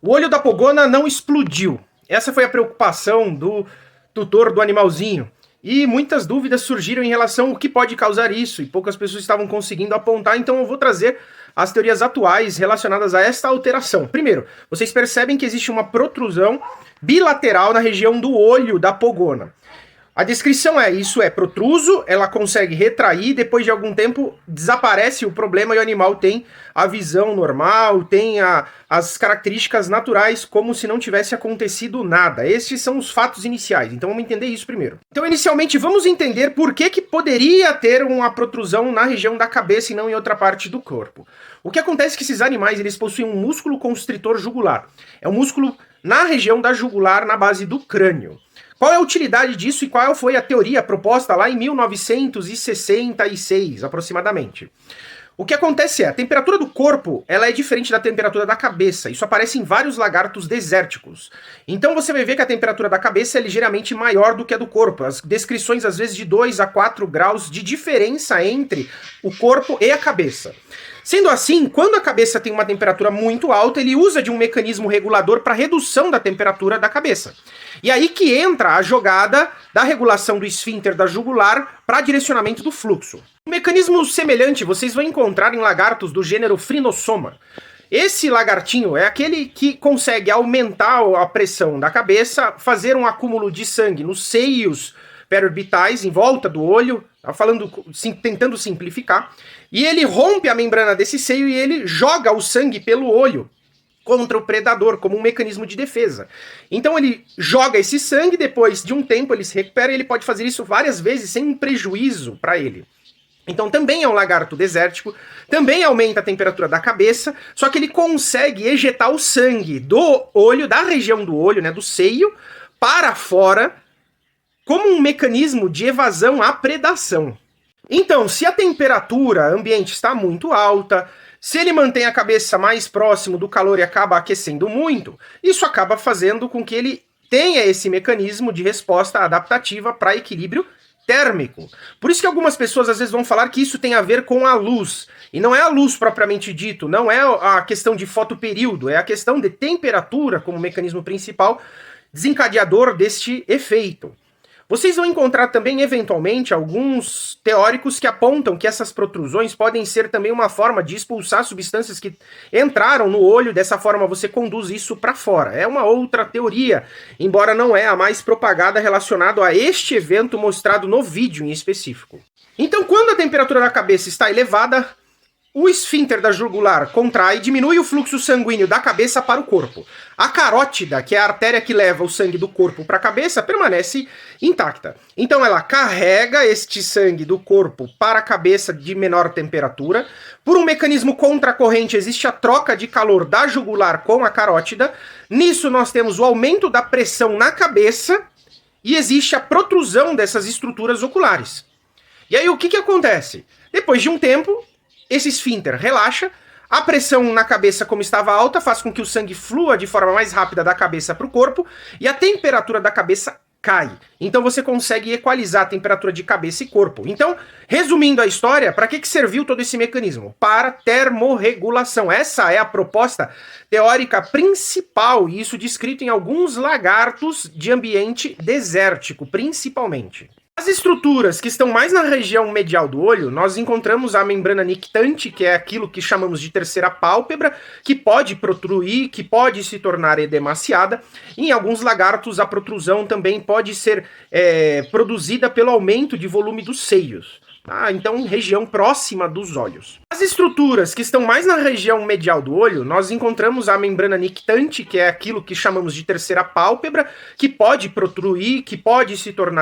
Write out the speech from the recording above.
O olho da pogona não explodiu. Essa foi a preocupação do tutor do animalzinho. E muitas dúvidas surgiram em relação ao que pode causar isso, e poucas pessoas estavam conseguindo apontar, então eu vou trazer as teorias atuais relacionadas a esta alteração. Primeiro, vocês percebem que existe uma protrusão bilateral na região do olho da pogona. A descrição é, isso é protruso, ela consegue retrair, depois de algum tempo desaparece o problema e o animal tem a visão normal, tem as características naturais como se não tivesse acontecido nada. Estes são os fatos iniciais, então vamos entender isso primeiro. Então inicialmente vamos entender por que poderia ter uma protrusão na região da cabeça e não em outra parte do corpo. O que acontece é que esses animais eles possuem um músculo constritor jugular. É um músculo na região da jugular, na base do crânio. Qual é a utilidade disso e qual foi a teoria proposta lá em 1966, aproximadamente? O que acontece é, a temperatura do corpo ela é diferente da temperatura da cabeça. Isso aparece em vários lagartos desérticos. Então você vai ver que a temperatura da cabeça é ligeiramente maior do que a do corpo. As descrições, às vezes, de 2 a 4 graus de diferença entre o corpo e a cabeça. Sendo assim, quando a cabeça tem uma temperatura muito alta, ele usa de um mecanismo regulador para redução da temperatura da cabeça. E aí que entra a jogada da regulação do esfíncter da jugular para direcionamento do fluxo. Um mecanismo semelhante vocês vão encontrar em lagartos do gênero Phrynosoma. Esse lagartinho é aquele que consegue aumentar a pressão da cabeça, fazer um acúmulo de sangue nos seios periorbitais, em volta do olho, tentando simplificar, e ele rompe a membrana desse seio e ele joga o sangue pelo olho contra o predador, como um mecanismo de defesa. Então ele joga esse sangue, depois de um tempo ele se recupera e ele pode fazer isso várias vezes sem um prejuízo para ele. Então também é um lagarto desértico, também aumenta a temperatura da cabeça, só que ele consegue ejetar o sangue do olho, da região do olho, né, do seio, para fora, como um mecanismo de evasão à predação. Então, se a temperatura ambiente está muito alta, se ele mantém a cabeça mais próximo do calor e acaba aquecendo muito, isso acaba fazendo com que ele tenha esse mecanismo de resposta adaptativa para equilíbrio térmico. Por isso que algumas pessoas às vezes vão falar que isso tem a ver com a luz. E não é a luz propriamente dito, não é a questão de fotoperíodo, é a questão de temperatura como mecanismo principal desencadeador deste efeito. Vocês vão encontrar também, eventualmente, alguns teóricos que apontam que essas protrusões podem ser também uma forma de expulsar substâncias que entraram no olho, dessa forma você conduz isso para fora. É uma outra teoria, embora não é a mais propagada relacionada a este evento mostrado no vídeo em específico. Então, quando a temperatura da cabeça está elevada, o esfíncter da jugular contrai e diminui o fluxo sanguíneo da cabeça para o corpo. A carótida, que é a artéria que leva o sangue do corpo para a cabeça, permanece intacta. Então ela carrega este sangue do corpo para a cabeça de menor temperatura. Por um mecanismo contracorrente existe a troca de calor da jugular com a carótida. Nisso nós temos o aumento da pressão na cabeça e existe a protrusão dessas estruturas oculares. E aí o que acontece? Depois de um tempo, esse esfíncter relaxa, a pressão na cabeça, como estava alta, faz com que o sangue flua de forma mais rápida da cabeça para o corpo e a temperatura da cabeça cai. Então você consegue equalizar a temperatura de cabeça e corpo. Então, resumindo a história, para que serviu todo esse mecanismo? Para termorregulação. Essa é a proposta teórica principal, e isso descrito em alguns lagartos de ambiente desértico, principalmente. As estruturas que estão mais na região medial do olho, nós encontramos a membrana nictante, que é aquilo que chamamos de terceira pálpebra, que pode protruir, que pode se tornar edemaciada. Em alguns lagartos, a protrusão também pode ser produzida pelo aumento de volume dos seios. Então, região próxima dos olhos. As estruturas que estão mais na região medial do olho, nós encontramos a membrana nictante, que é aquilo que chamamos de terceira pálpebra, que pode protruir, que pode se tornar